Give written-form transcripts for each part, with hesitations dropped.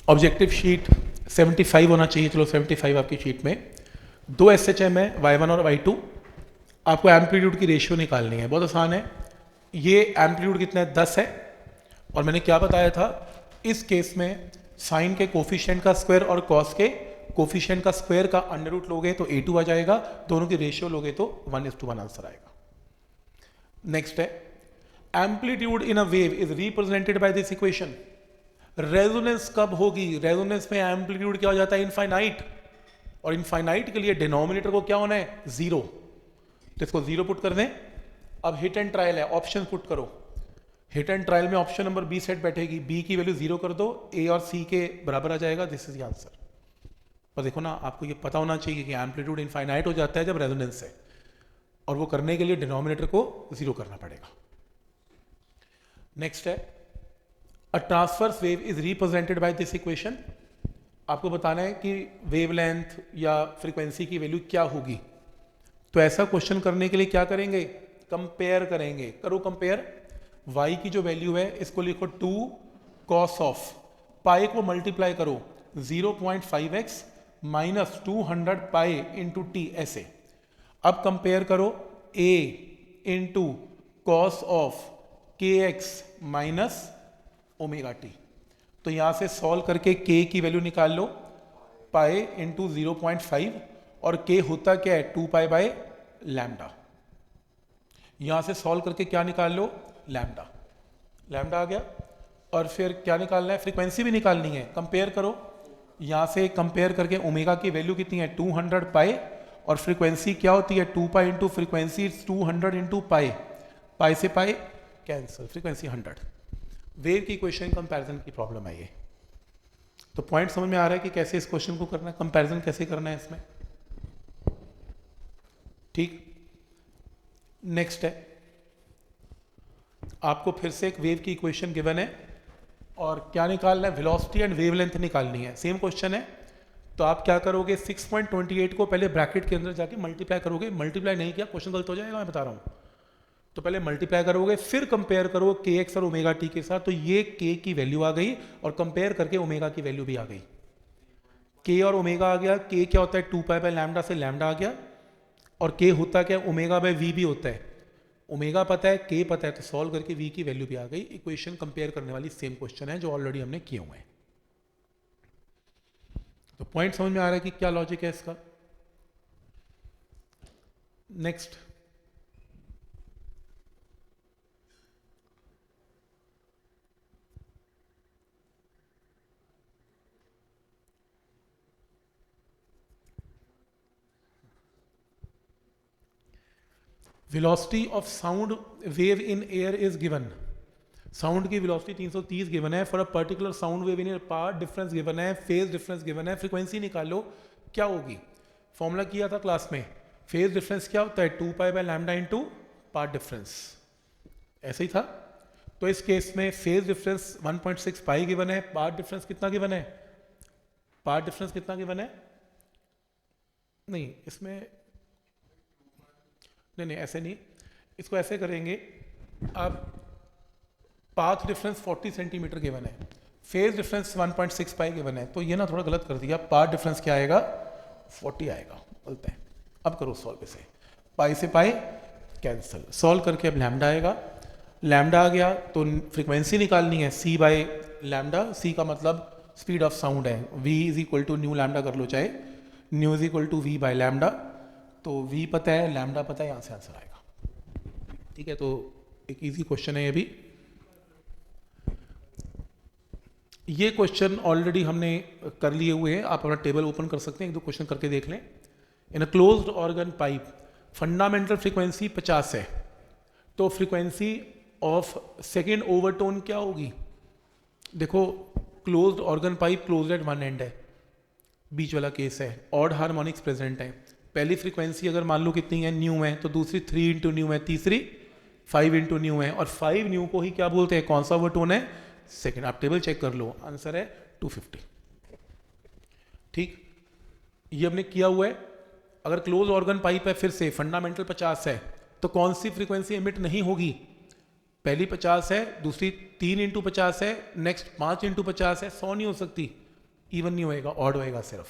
Objective sheet 75 होना चाहिए, चलो 75 आपकी शीट में। 2 SHM है, Y1 और Y2। आपको एम्पलीट्यूड की रेशियो निकालनी है, बहुत आसान है। ये एम्पलीट्यूड कितना है, 10 है। और मैंने क्या बताया था, इस केस में साइन के कोफिशिएंट का स्क्वायर और कॉस के कोफिशिएंट का स्क्वायर का अंडर रूट लोगे तो A2 आ जाएगा, दोनों की रेशियो लोगे तो 1:1 आंसर आएगा। नेक्स्ट है, amplitude in a wave is represented by this equation. Resonance कब होगी? रेजोनेंस में एम्पलीट्यूड क्या हो जाता है, इनफाइनाइट। और इनफाइनाइट के लिए डिनोमिनेटर को क्या होना है, 0। तो इसको 0 पुट कर दें। अब हिट एंड ट्रायल है, ऑप्शन पुट करो। हिट एंड ट्रायल में ऑप्शन नंबर बी सेट बैठेगी, बी की वैल्यू 0 कर दो, ए और सी के बराबर आ जाएगा, दिस इज द आंसर। पर देखो ना, आपको ये पता होना चाहिए कि एम्पलीट्यूड इनफाइनाइट हो जाता है जब रेजोनेंस है, और वो करने के लिए डिनोमिनेटर को 0 करना पड़ेगा। नेक्स्ट है, a transverse wave is represented by this equation. आपको बताना है कि वेवलेंथ या फ्रीक्वेंसी की वैल्यू क्या होगी। तो ऐसा क्वेश्चन करने के लिए क्या करेंगे, कंपेयर करेंगे। करो कंपेयर। y की जो वैल्यू है इसको लिखो 2 cos ऑफ पाई को मल्टीप्लाई करो 0.5x minus 200 pi into T, ऐसे। अब कंपेयर करो a इंटू कॉस ऑफ के एक्स माइनस ओमेगा टी। तो यहां से सॉल्व करके k की वैल्यू निकाल लो, पाई इंटू 0.5, और k होता क्या है, 2 पाई बाय लैम्डा। यहां से सॉल्व करके क्या निकाल लो, लैम्डा। लैम्डा आ गया। और फिर क्या निकालना है, फ्रीक्वेंसी भी निकालनी है। कंपेयर करो, यहां से कंपेयर करके ओमेगा की वैल्यू कितनी है, 200 पाई, और फ्रीक्वेंसी क्या होती है, 2 pi into frequency 200 into pi, pi से पाई कैंसिल, फ्रीक्वेंसी 100। वेव की इक्वेशन कंपैरिजन की प्रॉब्लम है ये। तो पॉइंट समझ में आ रहा है कि कैसे इस क्वेश्चन को करना है, कंपैरिजन कैसे करना है इसमें, ठीक। नेक्स्ट है, आपको फिर से एक वेव की इक्वेशन गिवन है और क्या निकालना है, वेलोसिटी एंड वेवलेंथ निकालनी है। सेम क्वेश्चन है। तो आप क्या करोगे, 6.28 को पहले ब्रैकेट के अंदर जाके मल्टीप्लाई करोगे। मल्टीप्लाई नहीं किया क्वेश्चन गलत हो जाएगा, मैं बता रहा हूं। तो पहले मल्टीप्लाई करोगे, फिर कंपेयर करो के एक्स और ओमेगा टी के साथ। तो ये के की वैल्यू आ गई और कंपेयर करके ओमेगा की वैल्यू भी आ गई। के और ओमेगा आ गया। के क्या होता है, 2 पाई बाय लैम्डा से लैम्डा आ गया, और के होता क्या, ओमेगा बाय वी भी होता है। ओमेगा पता है, के पता है, तो सॉल्व करके वी की वैल्यू भी आ गई। इक्वेशन कंपेयर करने वाली सेम क्वेश्चन है जो ऑलरेडी हमने किए हुए हैं। तो पॉइंट समझ में आ रहा है कि क्या लॉजिक है इसका। Next, velocity of sound wave in air is given. Sound की वेलोसिटी 330 गिवन है for a particular sound wave in air, path difference given है, फेज डिफरेंस गिवन है, फ्रीक्वेंसी निकालो क्या होगी। फॉर्मूला किया था क्लास में, फेज डिफरेंस क्या होता है, 2 pi by lambda into path difference, ऐसे ही था। तो इस केस में फेज डिफरेंस 1.6 पाई गिवन है, पार्ट डिफरेंस कितना गिवन है, पार्ट डिफरेंस कितना गिवन है, नहीं इसमें नहीं ऐसे नहीं, इसको ऐसे करेंगे। अब पाथ डिफरेंस 40 सेंटीमीटर गिवन है, फेज डिफरेंस 1.6 पाई गिवन है, तो ये ना थोड़ा गलत कर दिया। पाथ डिफरेंस क्या आएगा, 40 आएगा, बोलते हैं। अब करो सॉल्व इसे, पाई से पाई कैंसिल, सॉल्व करके अब लैम्डा आएगा। लैम्डा आ गया तो फ्रीक्वेंसी निकालनी है, सी बाय लैम्डा। सी का मतलब स्पीड ऑफ साउंड है, v is equal to nu lambda कर लो, चाहे nu is equal to v by lambda. तो v पता है, लैम्डा पता है, यहाँ से आंसर आएगा, ठीक है। तो एक इजी क्वेश्चन है ये भी। ये क्वेश्चन ऑलरेडी हमने कर लिए हुए हैं, आप अपना टेबल ओपन कर सकते हैं, 1-2 क्वेश्चन करके देख लें। In a closed organ pipe fundamental frequency 50 है, तो फ्रीक्वेंसी ऑफ सेकेंड ओवरटोन क्या होगी। देखो closed organ pipe closed eight one and है, बीच वाला केस है, ऑड हार्मोनिक्स प्रेजेंट है। पहली फ्रीक्वेंसी अगर मान लो कितनी है, न्यू है, तो दूसरी 3 इंटू न्यू है, तीसरी 5 इंटू न्यू है, और 5 न्यू को ही क्या बोलते हैं, कौन सा ओवरटोन है, सेकेंड। आप टेबल चेक कर लो, आंसर है 250, ठीक। ये हमने किया हुआ है। अगर क्लोज ऑर्गन पाइप है, फिर से फंडामेंटल 50 है, तो कौन सी फ्रीक्वेंसी एमिट नहीं होगी, पहली 50 है, दूसरी 3 इंटू 50 है, नेक्स्ट 5 इंटू 50 है, 100 नहीं हो सकती, इवन नहीं होएगा, ऑड होएगा सिर्फ,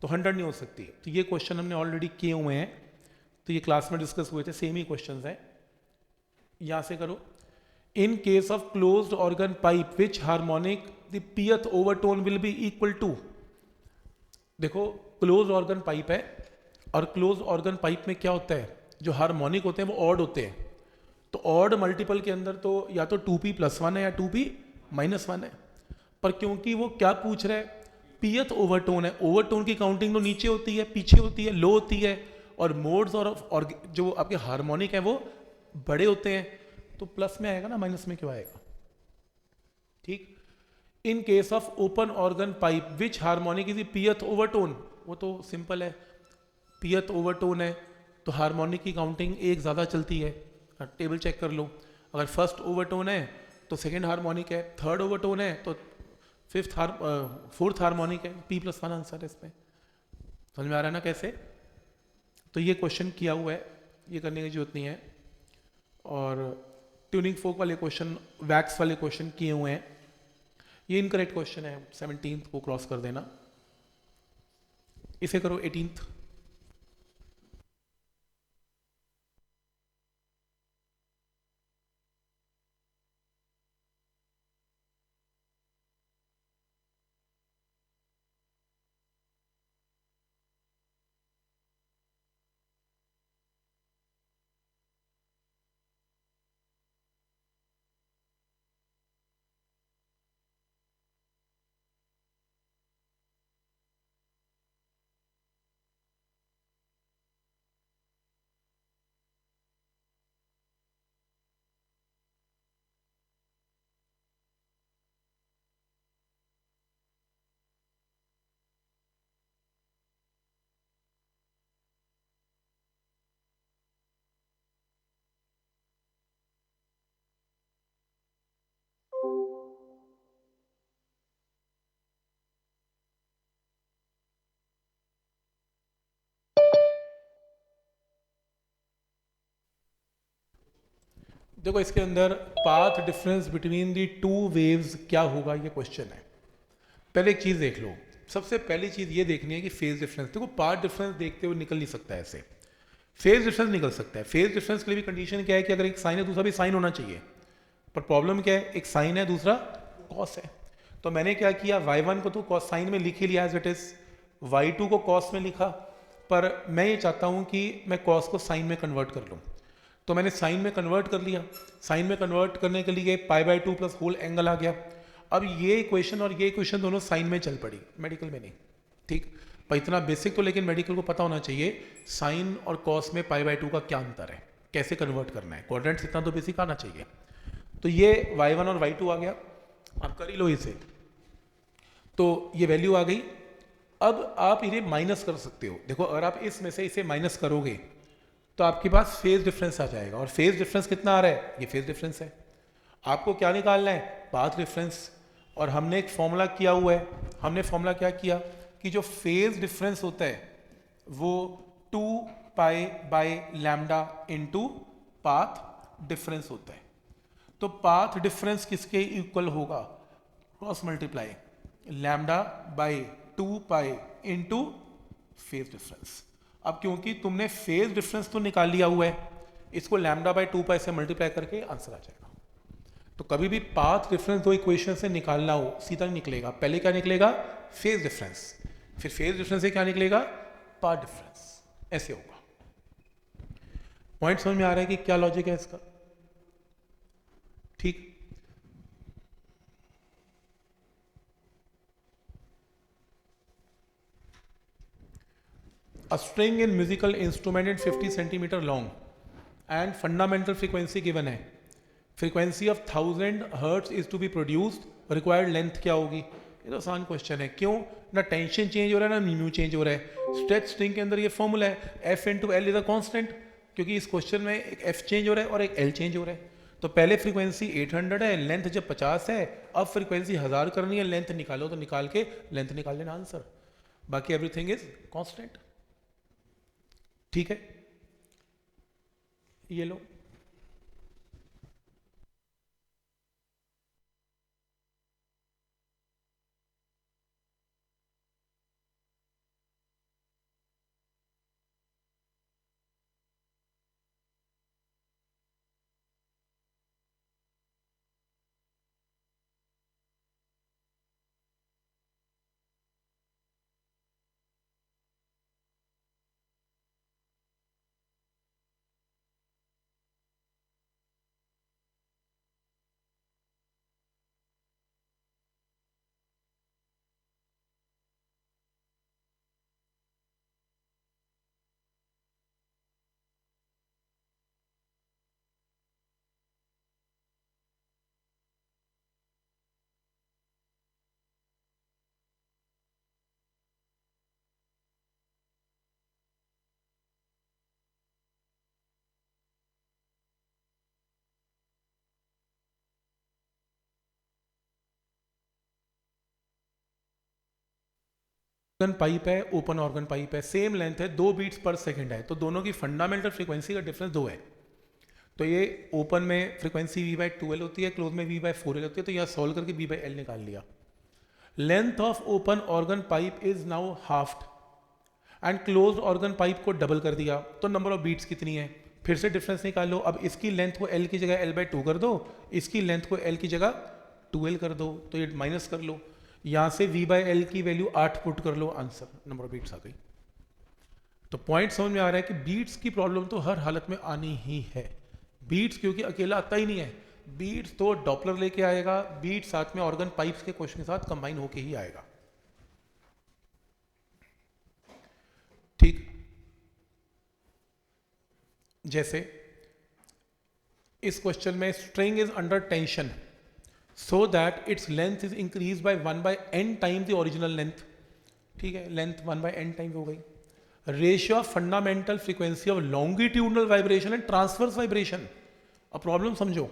तो 100 नहीं हो सकती। तो ये क्वेश्चन हमने ऑलरेडी किए हुए हैं, तो ये क्लास में डिस्कस हुए थे, सेम ही क्वेश्चंस हैं। यहाँ से करो, in case of closed organ pipe which harmonic the pth overtone will be equal to. देखो क्लोज ऑर्गन पाइप है, और क्लोज ऑर्गन पाइप में क्या होता है, जो हार्मोनिक होते हैं वो ऑड होते हैं, तो ऑड मल्टीपल के अंदर तो या तो 2p+1 है या 2p-1 है। पर क्योंकि वो क्या पूछ रहा है, pth ओवरटोन है, ओवरटोन की काउंटिंग तो नीचे होती है, पीछे होती है, लो होती है, और मोड्स और जो आपके हार्मोनिक है वो बड़े होते हैं, तो प्लस में आएगा ना, माइनस में क्यों आएगा। ठीक, इन case of open organ pipe which harmonic is pth overtone, वो तो सिंपल है, pth ओवरटोन है तो हार्मोनिक की काउंटिंग एक ज़्यादा चलती है, टेबल चेक कर लो, अगर फर्स्ट ओवरटोन है तो सेकेंड हार्मोनिक है, थर्ड ओवरटोन है तो फोर्थ हार्मोनिक है, p+1 आंसर है इसमें। समझ में आ रहा है ना कैसे। तो ये क्वेश्चन किया हुआ है, ये करने की जरूरत नहीं है। और ट्यूनिंग फोक वाले क्वेश्चन, वैक्स वाले क्वेश्चन किए हुए हैं, ये इनकरेक्ट क्वेश्चन है, 17th को क्रॉस कर देना, इसे करो 18th। देखो इसके अंदर path difference between the two waves क्या होगा, ये क्वेश्चन है। पहले एक चीज़ देख लो, सबसे पहली चीज़ ये देखनी है कि फेज डिफरेंस, देखो पाथ डिफरेंस देखते हुए निकल नहीं सकता ऐसे, फेज डिफरेंस निकल सकता है। फेज डिफरेंस के लिए भी कंडीशन क्या है कि अगर एक साइन है दूसरा भी साइन होना चाहिए, पर प्रॉब्लम क्या है, एक साइन है दूसरा कॉस है। तो मैंने क्या किया, y1 को तो कॉस साइन में लिख ही लिया एज इट इज, y2 को कॉस में लिखा, पर मैं ये चाहता हूँ कि मैं कॉस को साइन में कन्वर्ट कर लूँ, तो मैंने साइन में कन्वर्ट कर लिया। साइन में कन्वर्ट करने के लिए π/2 प्लस होल एंगल आ गया। अब ये इक्वेशन और ये इक्वेशन दोनों साइन में चल पड़ी, मेडिकल में नहीं। ठीक, पर इतना बेसिक तो लेकिन मेडिकल को पता होना चाहिए, साइन और कॉस में π/2 का क्या अंतर है, कैसे कन्वर्ट करना है, क्वाड्रेंट्स इतना तो बेसिक आना चाहिए। तो ये y1 और y2 आ गया, आप कर ही लो इसे, तो ये वैल्यू आ गई। अब आप इन्हें माइनस कर सकते हो, देखो अगर आप इसमें से इसे माइनस करोगे तो आपके पास फेज डिफरेंस आ जाएगा, और फेज डिफरेंस कितना आ रहा है, ये फेज डिफरेंस है। आपको क्या निकालना है, पाथ डिफरेंस, और हमने एक फॉर्मूला किया हुआ है। हमने फॉर्मूला क्या किया कि जो फेज डिफरेंस होता है वो 2π/λ इंटू पाथ डिफरेंस होता है। तो पाथ डिफरेंस किसके इक्वल होगा, cross multiply λ/2π into phase difference. अब क्योंकि तुमने फेज डिफरेंस तो निकाल लिया हुआ है, इसको λ/2π से मल्टीप्लाई करके आंसर आ जाएगा। तो कभी भी पाथ डिफरेंस दो इक्वेशन से निकालना हो सीधा नहीं निकलेगा, पहले क्या निकलेगा, फेज डिफरेंस, फिर फेज डिफरेंस से क्या निकलेगा, पाथ डिफरेंस, ऐसे होगा। पॉइंट समझ में आ रहा है कि क्या लॉजिक है इसका। ठीक, a string in musical instrument is 50 centimeter long and fundamental frequency given है, frequency of 1000 hertz is to be produced, required length क्या होगी। ये तो आसान क्वेश्चन है, क्यों ना टेंशन चेंज हो रहा है ना म्यू चेंज हो रहा है। स्ट्रेच स्ट्रिंग के अंदर ये फॉर्मूला है F into L is a constant, क्योंकि इस क्वेश्चन में एक F चेंज हो रहा है और एक L चेंज हो रहा है। तो पहले फ्रीक्वेंसी 800 है, लेंथ जब 50 है, अब फ्रीक्वेंसी 1000 करनी है, लेंथ निकालो, तो निकाल के लेंथ निकाल लेना आंसर, बाकी एवरीथिंग इज कॉन्स्टेंट। ठीक है, ये लो। ऑर्गन पाइप है, ओपन ऑर्गन पाइप है, सेम लेंथ है, 2 बीट्स पर सेकंड है, तो दोनों की फंडामेंटल फ्रीक्वेंसी का डिफरेंस 2 है। तो ये ओपन में फ्रीक्वेंसी v/2l होती है, क्लोज में v/4l होती है, तो यहाँ सॉल्व करके v/l निकाल लिया। Length of open organ pipe is now halved and close organ pipe को डबल कर दिया, तो नंबर ऑफ बीट्स कितनी है, फिर से डिफरेंस निकाल लो। अब इसकी लेंथ को l की जगह l/2 कर दो, इसकी लेंथ को l की जगह 2l कर दो, तो ये माइनस कर लो, यहाँ से v/l की वैल्यू 8 पुट कर लो, आंसर नंबर ऑफ बीट्स आ गई। तो पॉइंट समझ में आ रहा है कि बीट्स की प्रॉब्लम तो हर हालत में आनी ही है। बीट्स क्योंकि अकेला आता ही नहीं है, बीट्स तो डॉपलर लेके आएगा, बीट्स साथ में ऑर्गन पाइप्स के क्वेश्चन के साथ कंबाइन होके ही आएगा। ठीक, जैसे इस क्वेश्चन में string is under tension so that its length is increase by 1/n time the original length. ठीक है, लेंथ 1/n टाइम हो गई। Ratio of fundamental frequency of longitudinal vibration and transverse vibration. अब प्रॉब्लम समझो,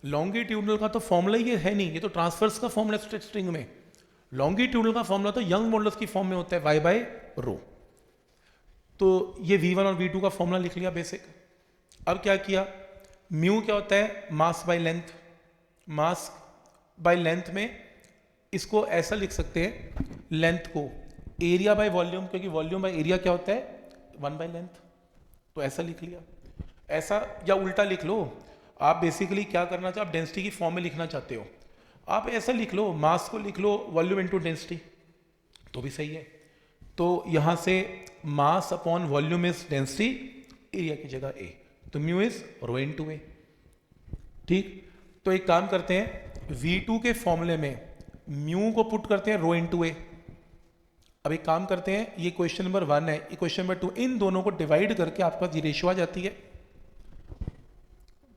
longitudinal का तो formula ये है नहीं, ये तो ट्रांसवर्स का फॉर्मूला स्ट्रिंग में। लॉन्गिट्यूडनल का फॉर्मूला तो यंग मॉडल्स की फॉर्म में होता है y/ρ। तो ये v1 और v2 का फॉर्मूला लिख लिया बेसिक। अब क्या किया, म्यू क्या होता है, mass by length. Mass by length में इसको ऐसा लिख सकते हैं, लेंथ को एरिया बाय वॉल्यूम, क्योंकि वॉल्यूम बाय एरिया क्या होता है 1/लेंथ, तो ऐसा लिख लिया। ऐसा या उल्टा लिख लो, आप बेसिकली क्या करना चाहते, आप डेंसिटी की फॉर्म में लिखना चाहते हो, आप ऐसा लिख लो, मास को लिख लो वॉल्यूम इनटू डेंसिटी, तो भी सही है। तो यहाँ से mass upon volume is density, area की जगह ए, तो म्यू इज ρ इनटू ए। ठीक, तो एक काम करते हैं, v2 के फॉर्मूले में म्यू को पुट करते हैं ρ इनटू ए। अब एक काम करते हैं, ये क्वेश्चन नंबर 1 है, ये क्वेश्चन नंबर 2, इन दोनों को डिवाइड करके आपका ये रेशियो आ जाती है।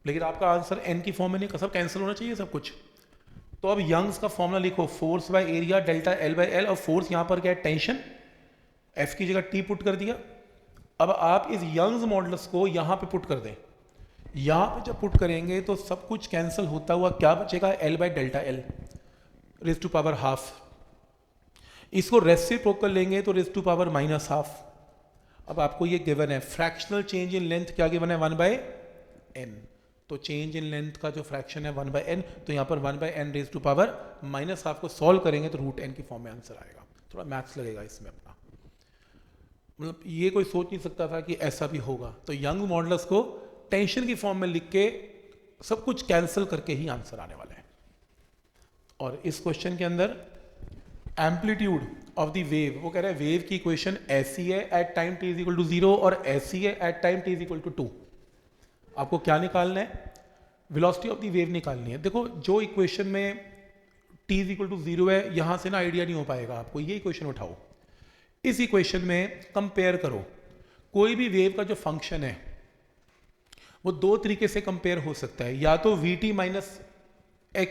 लेकिन आपका आंसर n की फॉर्म में नहीं, सब कैंसिल होना चाहिए सब कुछ। तो अब यंग्स का फॉर्मूला लिखो, force by area delta L/L, और फोर्स यहाँ पर क्या है, टेंशन, F की जगह T पुट कर दिया। अब आप इस यंग्स मॉडल्स को यहाँ पे पुट कर दें, यहाँ पे जब पुट करेंगे तो सब कुछ कैंसिल होता हुआ क्या बचेगा, L/Δl raise to power half. इसको रेसिप्रोकल लेंगे तो रेज़ टू पावर -½ अब आपको ये गिवन है, फ्रैक्शनल चेंज इन लेंथ क्या गिवन है, 1/n। तो चेंज इन लेंथ का जो फ्रैक्शन है 1/n, तो यहाँ पर 1/n रेज़ टू पावर -½ को सॉल्व करेंगे तो √n की फॉर्म में आंसर आएगा। थोड़ा मैथ्स लगेगा इसमें अपना, मतलब ये कोई सोच नहीं सकता था कि ऐसा भी होगा। तो यंग मॉडल्स को टेंशन की फॉर्म में लिख के सब कुछ कैंसिल करके ही आंसर आने वाला है। और इस क्वेश्चन के अंदर एम्पलीट्यूड ऑफ द वेव, वो कह रहा है वेव की इक्वेशन ऐसी है एट टाइम t = 0 और ऐसी है एट टाइम t = 2। आपको क्या निकालना है, वेलोसिटी ऑफ द वेव निकालनी है। देखो जो इक्वेशन में t = 0 है, यहां से ना आइडिया नहीं हो पाएगा आपको, ये इक्वेशन उठाओ, इस इक्वेशन में कंपेयर करो। कोई भी वेव का जो फंक्शन है वो दो तरीके से कंपेयर हो सकता है, या तो vt minus x,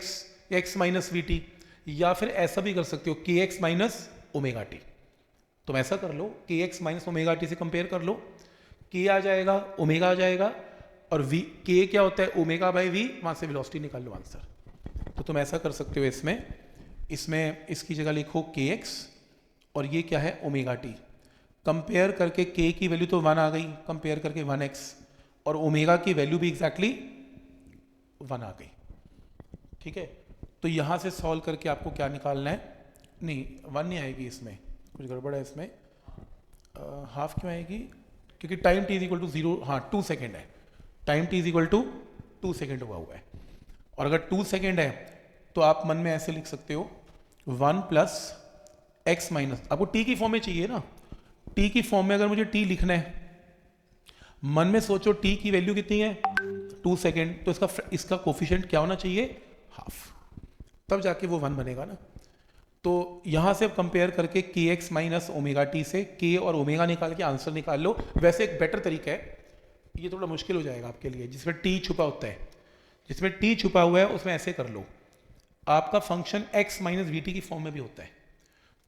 x minus vt, या फिर ऐसा भी कर सकते हो kx माइनस ओमेगा टी। तुम ऐसा कर लो, kx माइनस ओमेगा टी से कंपेयर कर लो, k आ जाएगा, ओमेगा आ जाएगा, और v k क्या होता है, ओमेगा बाई v, वहां से वेलोसिटी निकाल लो आंसर। तो तुम ऐसा कर सकते हो, इसमें इसकी जगह लिखो kx और ये क्या है ओमेगा टी। कंपेयर करके k की वैल्यू तो 1 आ गई, कंपेयर करके 1x, और ओमेगा की वैल्यू भी एग्जैक्टली 1 आ गई। ठीक है, तो यहां से सॉल्व करके आपको क्या निकालना है, नहीं 1 नहीं आएगी, इसमें कुछ गड़बड़ है, इसमें हाफ क्यों आएगी, क्योंकि टाइम t = 0, हाँ 2 सेकेंड है, टाइम t = 2 सेकेंड हुआ है। और अगर 2 सेकेंड है तो आप मन में ऐसे लिख सकते हो 1 + x माइनस, आपको t की फॉर्म में चाहिए ना, t की फॉर्म में अगर मुझे t लिखना है, मन में सोचो t की वैल्यू कितनी है 2 सेकेंड, तो इसका कोफिशिएंट क्या होना चाहिए, हाफ, तब जाके वो 1 बनेगा ना। तो यहां से अब कंपेयर करके kx माइनस ओमेगा टी से k और ओमेगा निकाल के आंसर निकाल लो। वैसे एक बेटर तरीका है, ये थोड़ा मुश्किल हो जाएगा आपके लिए, जिसमें t छुपा होता है, जिसमें t छुपा हुआ है उसमें ऐसे कर लो, आपका function x minus we T की फॉर्म में भी होता है,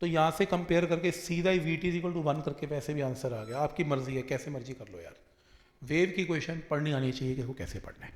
तो यहां से कंपेयर करके सीधा ही vt = 1 करके वैसे भी आंसर आ गया। आपकी मर्जी है, कैसे मर्जी कर लो यार, वेव की इक्वेशन पढ़नी आनी चाहिए कि वो कैसे पढ़ना है।